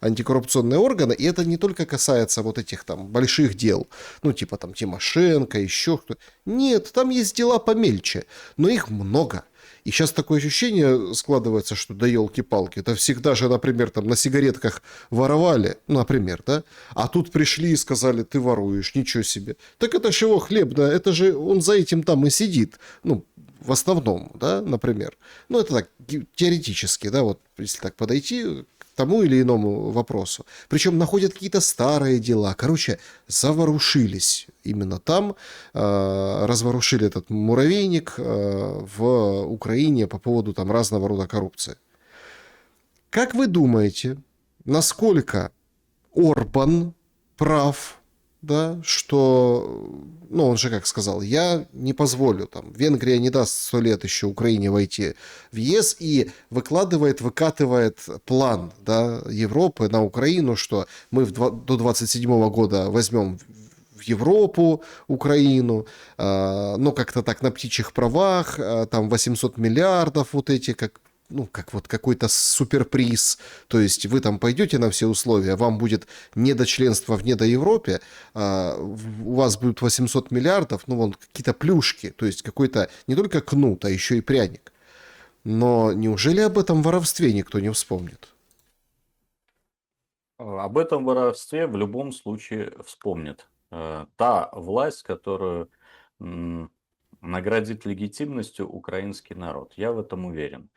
антикоррупционные органы. И это не только касается вот этих там больших дел. Ну, типа там Тимошенко, еще кто-то. Нет, там есть дела помельче. Но их много. И сейчас такое ощущение складывается, что да елки-палки, это всегда же, например, там на сигаретках воровали, например, да, а тут пришли и сказали, ты воруешь, ничего себе. Так это же его хлеб, да, это же он за этим там и сидит, ну, в основном, да, например. Ну, это так, теоретически, да, вот если так подойти к тому или иному вопросу. Причем находят какие-то старые дела. Короче, заворушились именно там, разворушили этот муравейник в Украине по поводу там разного рода коррупции. Как вы думаете, насколько Орбан прав, да, что, ну, он же как сказал, я не позволю, там, Венгрия не даст 100 лет еще Украине войти в ЕС, и выкатывает план, да, Европы на Украину, что мы до 27 года возьмем в Европу Украину, но как-то так на птичьих правах, там 800 миллиардов вот эти, как, ну, как вот какой-то суперприз, то есть вы там пойдете на все условия, вам будет не до членства в недоевропе, у вас будет 800 миллиардов, ну, вон какие-то плюшки, то есть какой-то не только кнут, а еще и пряник. Но неужели об этом воровстве никто не вспомнит? Об этом воровстве в любом случае вспомнит. Та власть, которую м, наградит легитимностью украинский народ. Я в этом уверен.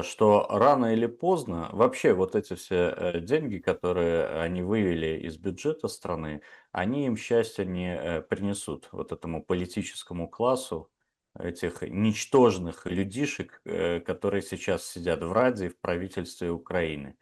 Что рано или поздно вообще вот эти все деньги, которые они вывели из бюджета страны, они им счастья не принесут вот этому политическому классу этих ничтожных людишек, которые сейчас сидят в Раде и в правительстве Украины.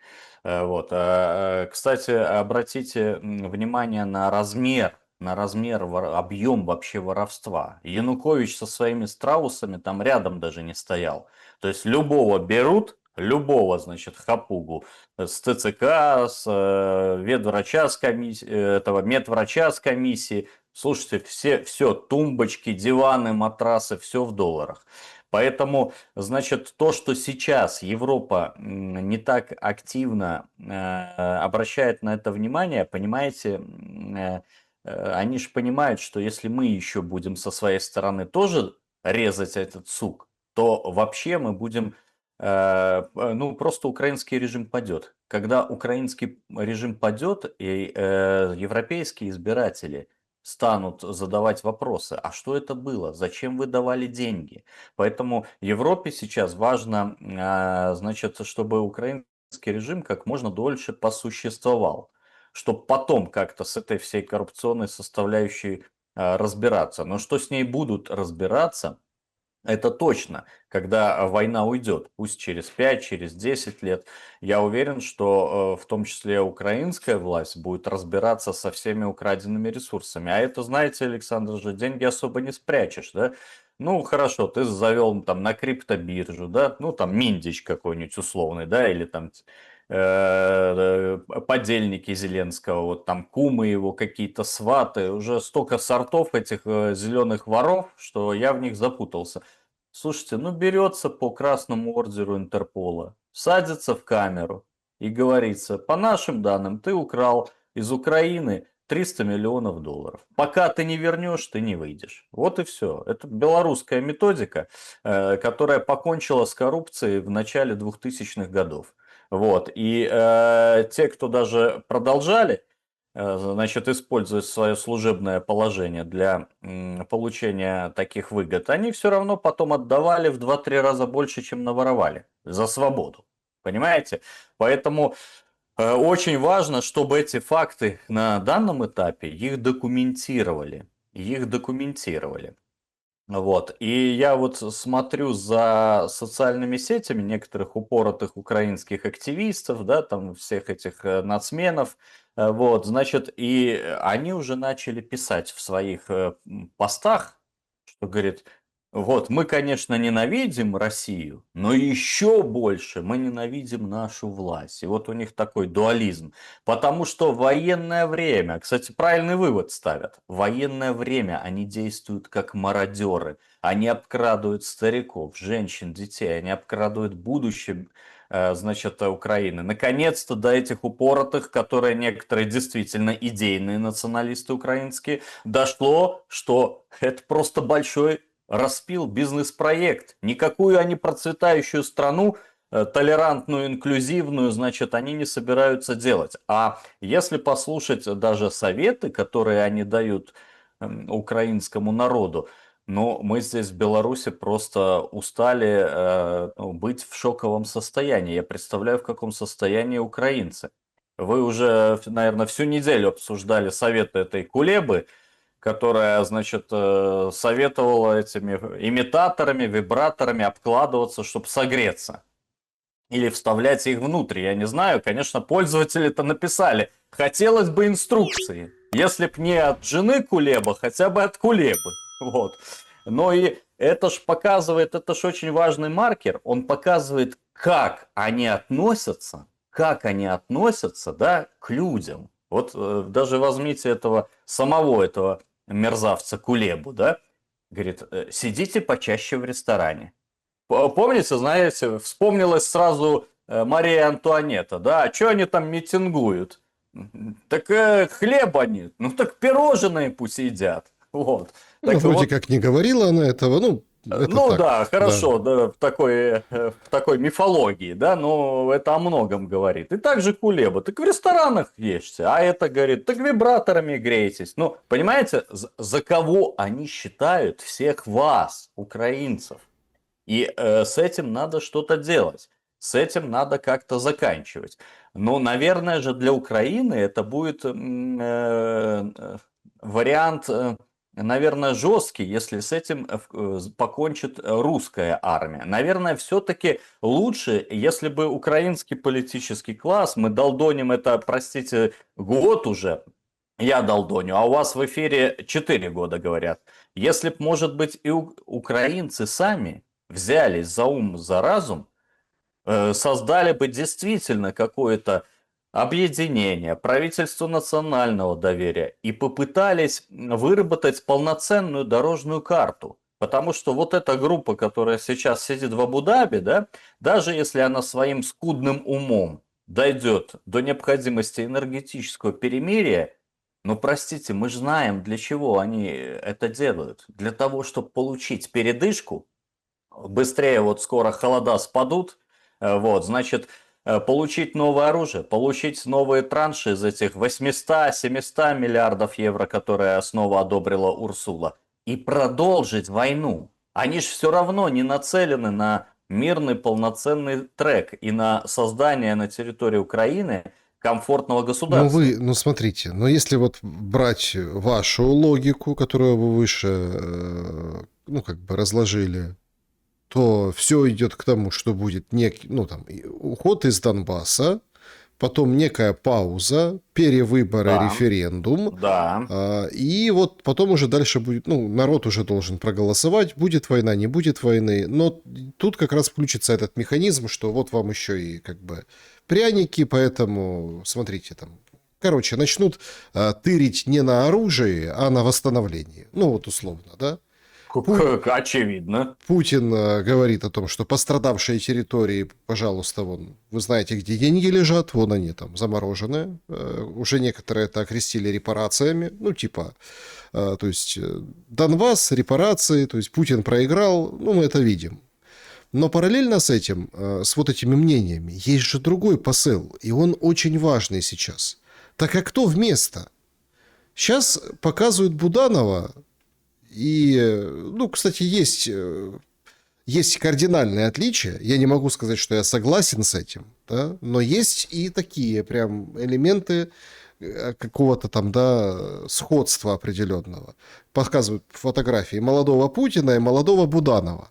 Вот. Кстати, обратите внимание на размер, объем вообще воровства. Янукович со своими страусами там рядом даже не стоял. То есть любого берут, любого, значит, хапугу с ТЦК, с ветврача с комиссии, этого медврача с комиссии. Слушайте, все, тумбочки, диваны, матрасы, все в долларах. Поэтому, значит, то, что сейчас Европа не так активно обращает на это внимание, понимаете, они же понимают, что если мы еще будем со своей стороны тоже резать этот сук, то вообще мы будем, ну, просто украинский режим падет. Когда украинский режим падет, и европейские избиратели станут задавать вопросы, а что это было, зачем вы давали деньги? Поэтому Европе сейчас важно, значит, чтобы украинский режим как можно дольше посуществовал, чтобы потом как-то с этой всей коррупционной составляющей разбираться. Но что с ней будут разбираться, это точно, когда война уйдет, пусть через 5, через 10 лет. Я уверен, что в том числе украинская власть будет разбираться со всеми украденными ресурсами. А это, знаете, Александр же, деньги особо не спрячешь, да? Ну, хорошо, ты завел там на криптобиржу, да, ну, там Миндич какой-нибудь условный, да, или там подельники Зеленского, вот там кумы его, какие-то сваты, уже столько сортов этих зеленых воров, что я в них запутался. Слушайте, ну берется по красному ордеру Интерпола, садится в камеру и говорится, по нашим данным, ты украл из Украины 300 миллионов долларов. Пока ты не вернешь, ты не выйдешь. Вот и все. Это белорусская методика, которая покончила с коррупцией в начале 2000-х годов. Вот. И те, кто даже продолжали, значит, использовать свое служебное положение для получения таких выгод, они все равно потом отдавали в 2-3 раза больше, чем наворовали за свободу. Понимаете? Поэтому очень важно, чтобы эти факты на данном этапе их документировали. Их документировали. Вот. И я вот смотрю за социальными сетями некоторых упоротых украинских активистов, да, там всех этих нацменов, вот, значит, и они уже начали писать в своих постах, что говорит, вот, мы, конечно, ненавидим Россию, но еще больше мы ненавидим нашу власть. И вот у них такой дуализм. Потому что в военное время, кстати, правильный вывод ставят, в военное время они действуют как мародеры. Они обкрадывают стариков, женщин, детей, они обкрадывают будущее, значит, Украины. Наконец-то до этих упоротых, которые некоторые действительно идейные националисты украинские, дошло, что это просто большой распил бизнес-проект. Никакую они процветающую страну, толерантную, инклюзивную, значит, они не собираются делать. А если послушать даже советы, которые они дают украинскому народу, но мы здесь в Беларуси просто устали ну, быть в шоковом состоянии. Я представляю, в каком состоянии украинцы. Вы уже, наверное, всю неделю обсуждали советы этой Кулебы, которая, значит, советовала этими имитаторами, вибраторами обкладываться, чтобы согреться. или вставлять их внутрь. Я не знаю, конечно, пользователи это написали. Хотелось бы инструкции. Если б не от жены Кулеба, хотя бы от Кулебы. Вот. Но и это ж показывает, это ж очень важный маркер. Он показывает, как они относятся, да, к людям. Вот даже возьмите этого самого этого мерзавца Кулебу, да, говорит, сидите почаще в ресторане. Помните, знаете, вспомнилась сразу Мария Антуанетта, да, а что они там митингуют? Так хлеба нет, ну так пирожные пусть едят, вот. Ну, Так вроде вот, как не говорила она этого, ну, это ну так, да, да. хорошо, да, в такой мифологии, да, но это о многом говорит. И также Кулеба, так в ресторанах ешьте, а это говорит, так вибраторами грейтесь. Ну, понимаете, за кого они считают всех вас, украинцев? И с этим надо что-то делать. С этим надо как-то заканчивать. Но, наверное же, для Украины это будет вариант, наверное, жесткий, если с этим покончит русская армия. Наверное, все-таки лучше, если бы украинский политический класс, мы долдоним это, простите, год уже, я долдоню, а у вас в эфире 4 года говорят. Если б, может быть, и украинцы сами взялись за ум, за разум, создали бы действительно какое-то объединение, правительство национального доверия и попытались выработать полноценную дорожную карту. Потому что вот эта группа, которая сейчас сидит в Абу-Даби, да, даже если она своим скудным умом дойдет до необходимости энергетического перемирия, ну простите, мы же знаем, для чего они это делают. Для того, чтобы получить передышку, быстрее вот скоро холода спадут, вот, значит, получить новое оружие, получить новые транши из этих 800-700 миллиардов евро, которые снова одобрила Урсула, и продолжить войну. Они же все равно не нацелены на мирный полноценный трек и на создание на территории Украины комфортного Ну, государства. ну, смотрите, но если вот брать вашу логику, которую вы выше, ну, как бы разложили, то все идет к тому, что будет некий, ну, там, уход из Донбасса, потом некая пауза, перевыборы, Да, референдум, да. и вот потом уже дальше будет, ну, народ уже должен проголосовать, будет война, не будет войны, но тут как раз включится этот механизм, что вот вам еще и как бы пряники, поэтому смотрите там. Короче, начнут тырить не на оружии, а на восстановлении. Ну, вот условно, да? Очевидно. Путин говорит о том, что пострадавшие территории, пожалуйста, вон, вы знаете, где деньги лежат, вон они там заморожены. Уже некоторые это окрестили репарациями, ну, типа, то есть Донбасс, репарации, то есть Путин проиграл, ну, мы это видим. Но параллельно с этим, с вот этими мнениями, есть же другой посыл, и он очень важный сейчас. Так а кто вместо? Сейчас показывают Буданова, и, ну, кстати, есть кардинальные отличия. Я не могу сказать, что я согласен с этим, да? Но есть и такие прям элементы какого-то там, да, сходства определенного. Показывают фотографии молодого Путина и молодого Буданова.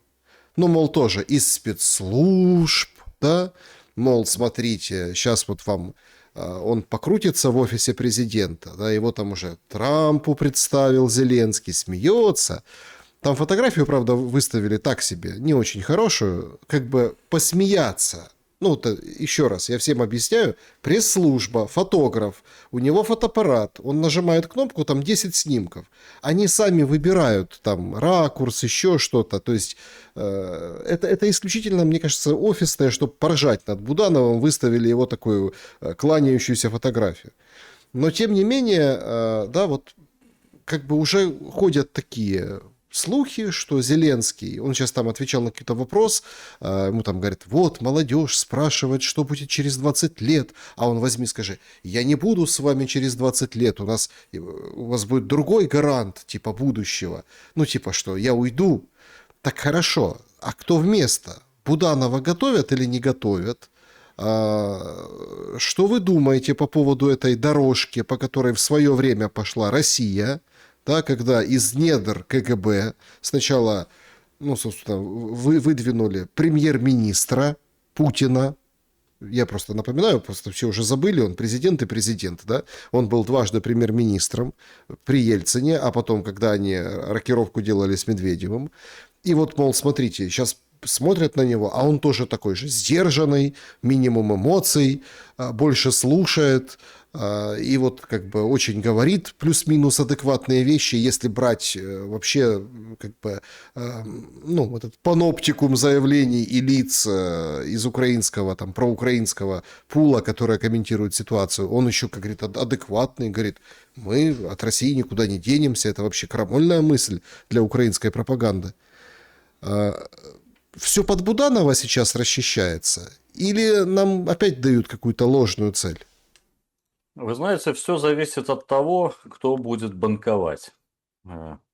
Ну, мол, тоже из спецслужб, да? Мол, смотрите, сейчас вот вам он покрутится в офисе президента, да, его там уже Трампу представил Зеленский, смеется. Там фотографию, правда, выставили так себе, не очень хорошую, как бы посмеяться. Ну, еще раз, я всем объясняю, пресс-служба, фотограф, у него фотоаппарат, он нажимает кнопку, там 10 снимков. Они сами выбирают там ракурс, еще что-то. То есть это исключительно, мне кажется, офисное, чтобы поржать над Будановым, выставили его такую кланяющуюся фотографию. Но, тем не менее, да, вот как бы уже ходят такие слухи, что Зеленский, он сейчас там отвечал на какой-то вопрос, ему там говорят, вот, молодежь спрашивает, что будет через 20 лет, а он возьми, скажи, я не буду с вами через 20 лет, у вас будет другой гарант, типа, будущего. Ну, типа, что, я уйду. Так хорошо, а кто вместо? Буданова готовят или не готовят? Что вы думаете по поводу этой дорожки, по которой в свое время пошла Россия, да, когда из недр КГБ сначала, ну, собственно, выдвинули премьер-министра Путина, я просто напоминаю, просто все уже забыли, он президент и президент, да? Он был дважды премьер-министром при Ельцине, а потом, когда они рокировку делали с Медведевым. И вот, мол, смотрите, сейчас смотрят на него, а он тоже такой же сдержанный, минимум эмоций, больше слушает, и вот как бы очень говорит плюс-минус адекватные вещи, если брать вообще как бы, ну, вот этот паноптикум заявлений и лиц из украинского, там, проукраинского пула, которые комментируют ситуацию, он еще, как говорит, адекватный, говорит, мы от России никуда не денемся, это вообще крамольная мысль для украинской пропаганды. Все под Буданова сейчас расчищается? Или нам опять дают какую-то ложную цель? Вы знаете, все зависит от того, кто будет банковать.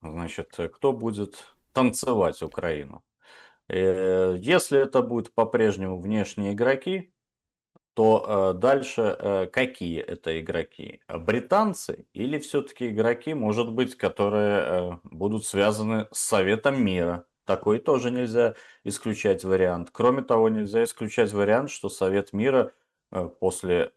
Значит, кто будет танцевать Украину. Если это будут по-прежнему внешние игроки, то дальше какие это игроки? Британцы или все-таки игроки, может быть, которые будут связаны с Советом мира? Такой тоже нельзя исключать вариант. Кроме того, нельзя исключать вариант, что Совет мира после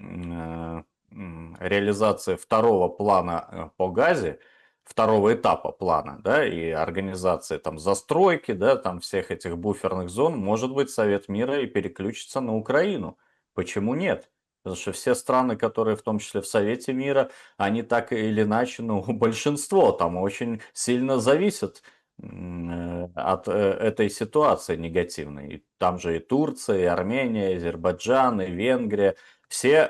реализации второго плана по Газе, второго этапа плана, да, и организации там застройки, да, там всех этих буферных зон, может быть, Совет мира и переключится на Украину. Почему нет? Потому что все страны, которые в том числе в Совете мира, они так или иначе, ну, большинство там очень сильно зависят от этой ситуации негативной. И там же и Турция, и Армения, и Азербайджан, и Венгрия. Все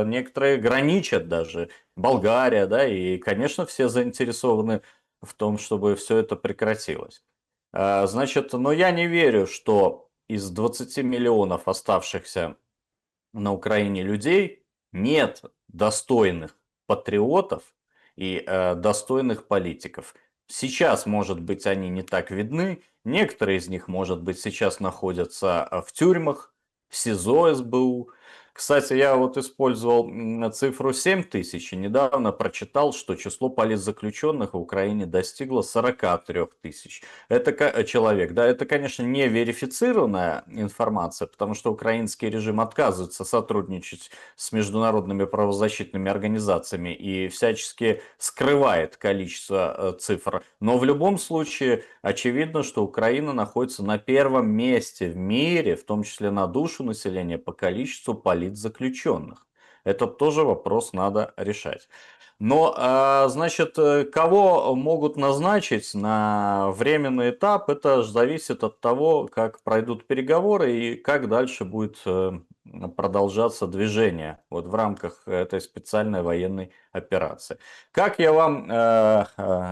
некоторые граничат даже, Болгария, да, и, конечно, все заинтересованы в том, чтобы все это прекратилось. Значит, но я не верю, что из 20 миллионов оставшихся на Украине людей нет достойных патриотов и достойных политиков. Сейчас, может быть, они не так видны. Некоторые из них, может быть, сейчас находятся в тюрьмах, в СИЗО СБУ. Кстати, я вот использовал цифру 7 тысяч и недавно прочитал, что число политзаключенных в Украине достигло 43 тысяч. Это человек, да, это, конечно, не верифицированная информация, потому что украинский режим отказывается сотрудничать с международными правозащитными организациями и всячески скрывает количество цифр. Но в любом случае очевидно, что Украина находится на первом месте в мире, в том числе на душу населения, по количеству политзаключенных. Это тоже вопрос надо решать. Но, значит, кого могут назначить на временный этап, это зависит от того, как пройдут переговоры и как дальше будет продолжаться движение вот в рамках этой специальной военной операции. Как я вам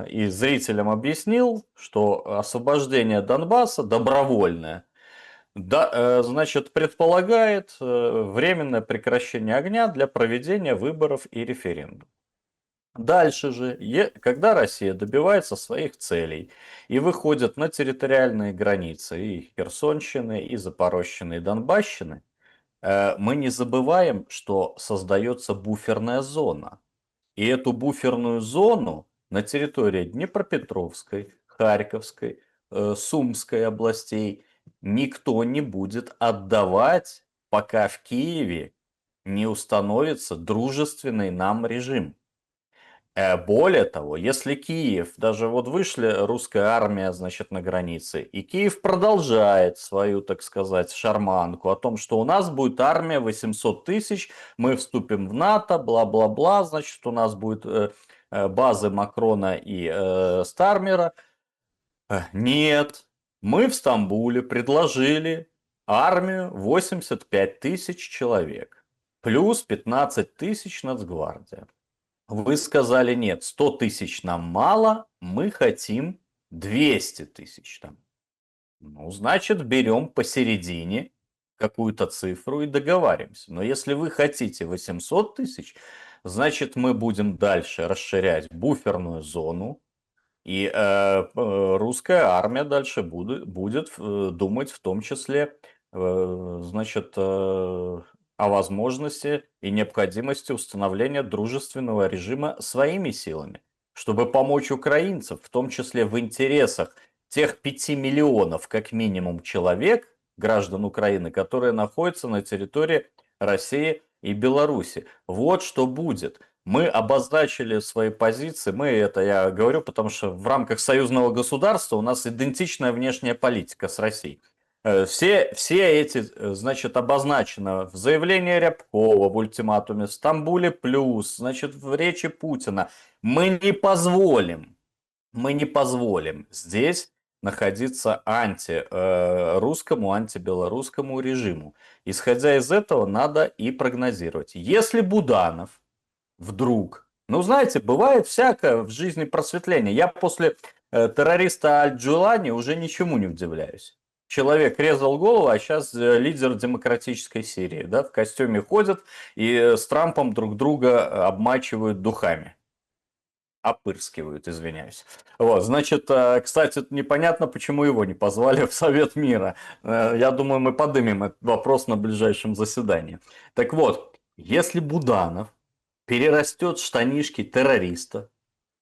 и зрителям объяснил, что освобождение Донбасса добровольное, да, значит, предполагает временное прекращение огня для проведения выборов и референдумов. Дальше же, когда Россия добивается своих целей и выходит на территориальные границы и Херсонщины, и Запорожщины, и Донбасщины, мы не забываем, что создается буферная зона. И эту буферную зону на территории Днепропетровской, Харьковской, Сумской областей никто не будет отдавать, пока в Киеве не установится дружественный нам режим. Более того, если Киев, даже вот вышли русская армия, значит, на границе, и Киев продолжает свою, так сказать, шарманку о том, что у нас будет армия 800 тысяч, мы вступим в НАТО, бла-бла-бла, значит, у нас будет базы Макрона и Стармера. Нет, мы в Стамбуле предложили армию 85 тысяч человек, плюс 15 тысяч Нацгвардия. Вы сказали нет, 100 тысяч нам мало, мы хотим 200 тысяч там. Ну, значит, берем посередине какую-то цифру и договариваемся. Но если вы хотите 800 тысяч, значит, мы будем дальше расширять буферную зону, и русская армия дальше будет думать в том числе, значит, о возможности и необходимости установления дружественного режима своими силами, чтобы помочь украинцам, в том числе в интересах тех 5 миллионов, как минимум, человек, граждан Украины, которые находятся на территории России и Беларуси. Вот что будет. Мы обозначили свои позиции, я говорю, потому что в рамках союзного государства у нас идентичная внешняя политика с Россией. Все эти, значит, обозначено в заявлении Рябкова, в ультиматуме, в Стамбуле плюс, значит, в речи Путина. Мы не позволим здесь находиться русскому, антибелорусскому режиму. Исходя из этого, надо и прогнозировать. Если Буданов вдруг, ну, знаете, бывает всякое в жизни просветление. Я после террориста Аль-Джулани уже ничему не удивляюсь. Человек резал голову, а сейчас лидер демократической Сирии, да, в костюме ходят и с Трампом друг друга обмачивают духами. Опырскивают, извиняюсь. Вот, значит, кстати, непонятно, почему его не позвали в Совет мира. Я думаю, мы поднимем этот вопрос на ближайшем заседании. Так вот, если Буданов перерастет штанишки террориста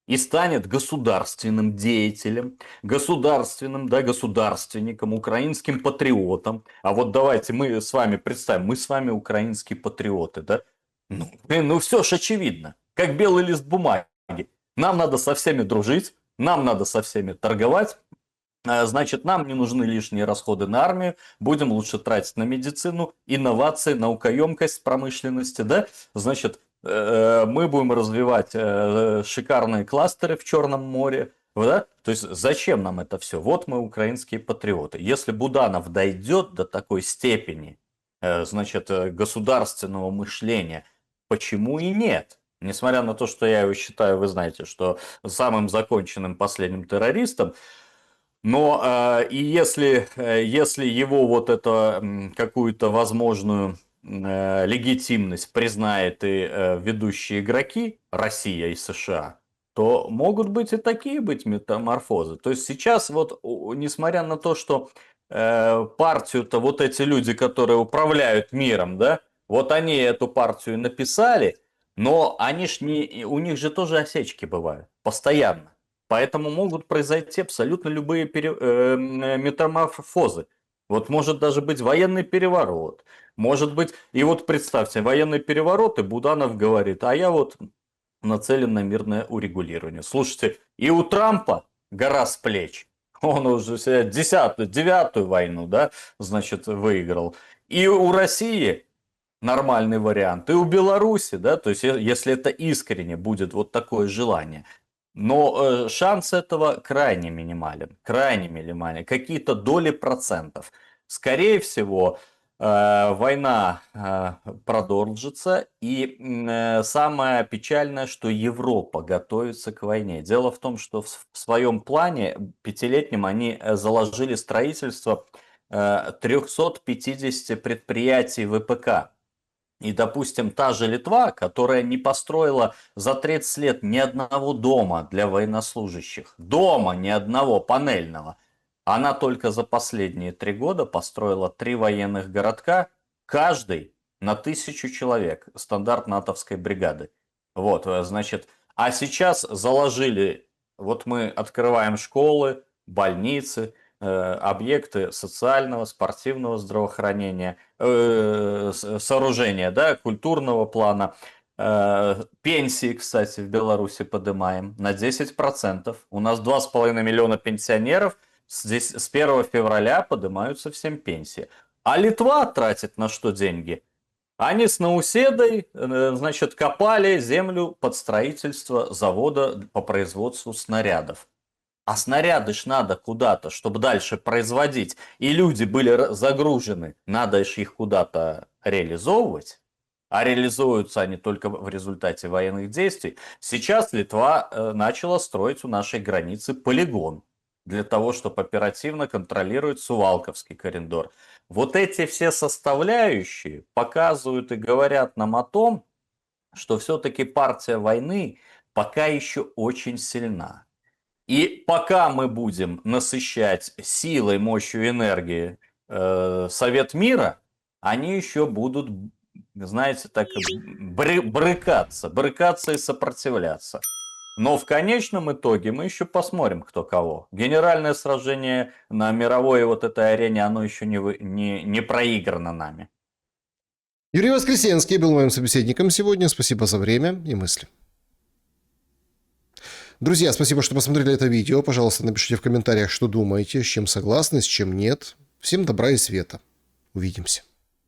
и станет государственным деятелем, государственным, да, государственником, украинским патриотом. А вот давайте мы с вами представим, мы с вами украинские патриоты, да? Ну все ж очевидно, как белый лист бумаги. Нам надо со всеми дружить, нам надо со всеми торговать. Значит, нам не нужны лишние расходы на армию, будем лучше тратить на медицину, инновации, наукоемкость промышленности, да? Значит, мы будем развивать шикарные кластеры в Черном море, да? То есть, зачем нам это все? Вот мы украинские патриоты. Если Буданов дойдет до такой степени, значит, государственного мышления, почему и нет? Несмотря на то, что я его считаю, вы знаете, что самым законченным последним террористом, но если его вот это какую-то возможную легитимность признает и ведущие игроки, Россия и США, то могут быть и такие быть метаморфозы. То есть сейчас вот, несмотря на то, что партию-то вот эти люди, которые управляют миром, да, вот они эту партию написали, но они ж не, у них же тоже осечки бывают постоянно. Поэтому могут произойти абсолютно любые метаморфозы. Вот может даже быть военный переворот. Может быть, и вот представьте, военный переворот, и Буданов говорит, а я вот нацелен на мирное урегулирование. Слушайте, и у Трампа гора с плеч. Он уже девятую войну, да, значит, выиграл. И у России нормальный вариант. И у Беларуси, да, то есть если это искренне будет вот такое желание. Но шанс этого крайне минимален, крайне минимален, какие-то доли процентов. Скорее всего, война продолжится, и самое печальное, что Европа готовится к войне. Дело в том, что в своем плане пятилетнем они заложили строительство 350 предприятий ВПК. И, допустим, та же Литва, которая не построила за 30 лет ни одного дома для военнослужащих, дома ни одного панельного, она только за последние 3 года построила 3 военных городка, каждый на 1000 человек, стандарт натовской бригады. Вот, значит, а сейчас заложили, вот мы открываем школы, больницы, объекты социального, спортивного здравоохранения, сооружения, да, культурного плана. Пенсии, кстати, в Беларуси поднимаем на 10%. У нас 2,5 миллиона пенсионеров. Здесь с 1 февраля поднимаются всем пенсии. А Литва тратит на что деньги? Они с Науседой, значит, копали землю под строительство завода по производству снарядов. А снаряды ж надо куда-то, чтобы дальше производить. И люди были загружены. Надо ж их куда-то реализовывать. А реализуются они только в результате военных действий. Сейчас Литва начала строить у нашей границы полигон. Для того, чтобы оперативно контролировать Сувалковский коридор. Вот эти все составляющие показывают и говорят нам о том, что все-таки партия войны пока еще очень сильна. И пока мы будем насыщать силой, мощью, энергией Совет мира, они еще будут, знаете, так брыкаться и сопротивляться. Но в конечном итоге мы еще посмотрим, кто кого. Генеральное сражение на мировой вот этой арене, оно еще не проиграно нами. Юрий Воскресенский был моим собеседником сегодня. Спасибо за время и мысли. Друзья, спасибо, что посмотрели это видео. Пожалуйста, напишите в комментариях, что думаете, с чем согласны, с чем нет. Всем добра и света. Увидимся.